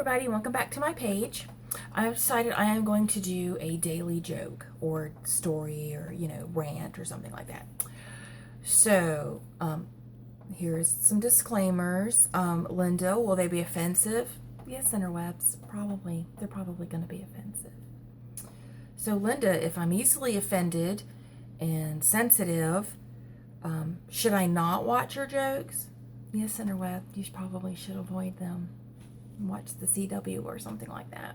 everybody, welcome back to my page. I've decided I am going to do a daily joke or story or, rant or something like that. So, here's some disclaimers. Linda, will they be offensive? Yes, interwebs, probably. They're probably going to be offensive. So, Linda, if I'm easily offended and sensitive, should I not watch your jokes? Yes, interweb, you probably should avoid them. Watch the CW or something like that.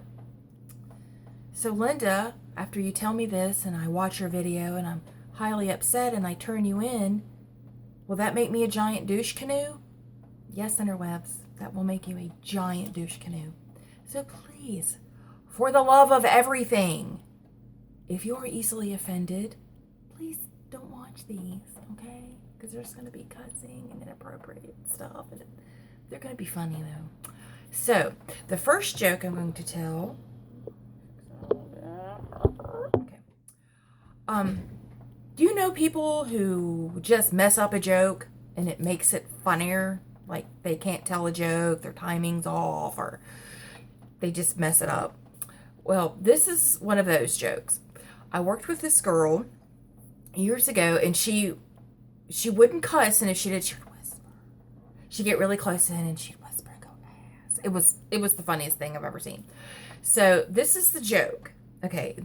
So Linda, after you tell me this and I watch your video and I'm highly upset and I turn you in, will that make me a giant douche canoe? Yes, interwebs, that will make you a giant douche canoe. So please, for the love of everything, if you're easily offended, please don't watch these, okay? Because there's going to be cussing and inappropriate stuff, and they're going to be funny though. So, the first joke I'm going to tell. Okay. Do you know people who just mess up a joke and it makes it funnier? Like they can't tell a joke, their timing's off, or they just mess it up. Well, this is one of those jokes. I worked with this girl years ago, and she wouldn't cuss, and if she did, she would whisper. She'd get really close in, and she'd whisper. It was the funniest thing I've ever seen. So this is the joke. Okay,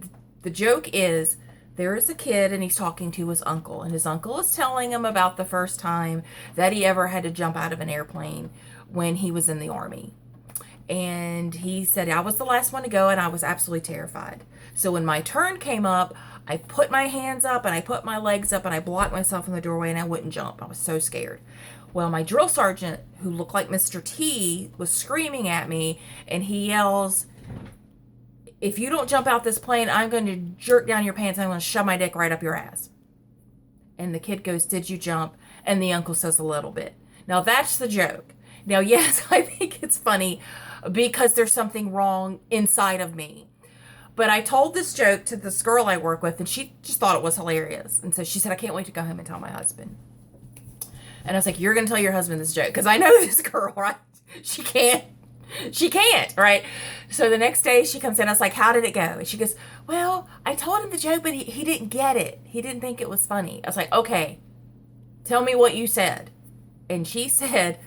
the joke is there is a kid and he's talking to his uncle, and his uncle is telling him about the first time that he ever had to jump out of an airplane when he was in the army. And he said, I was the last one to go and I was absolutely terrified. So when my turn came up, I put my hands up and I put my legs up and I blocked myself in the doorway and I wouldn't jump. I was so scared. Well, my drill sergeant, who looked like Mr. T, was screaming at me, and he yells, if you don't jump out this plane, I'm going to jerk down your pants and I'm going to shove my dick right up your ass. And the kid goes, did you jump? And the uncle says, a little bit. Now, that's the joke. Now, yes, I think it's funny because there's something wrong inside of me. But I told this joke to this girl I work with, and she just thought it was hilarious. And so she said, I can't wait to go home and tell my husband. And I was like, you're going to tell your husband this joke. Because I know this girl, right? She can't, right? So the next day she comes in. I was like, how did it go? And she goes, well, I told him the joke, but he didn't get it. He didn't think it was funny. I was like, okay, tell me what you said. And she said,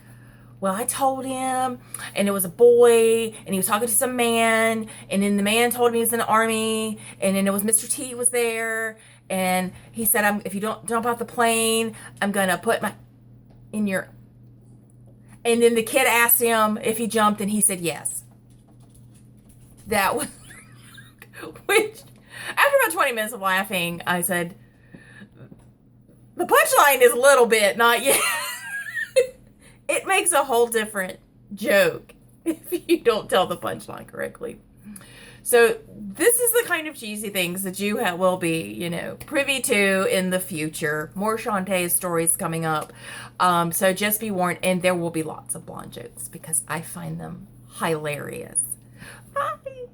well, I told him, and it was a boy, and he was talking to some man, and then the man told him he was in the army, and then it was Mr. T was there, and he said, if you don't jump off the plane, I'm going to put my... in your... And then the kid asked him if he jumped, and he said yes. That was... Which, after about 20 minutes of laughing, I said, the punchline is a little bit, not yet. It makes a whole different joke if you don't tell the punchline correctly. So this is the kind of cheesy things that you will be, privy to in the future. More Shantae's stories coming up. So just be warned, and there will be lots of blonde jokes because I find them hilarious. Bye.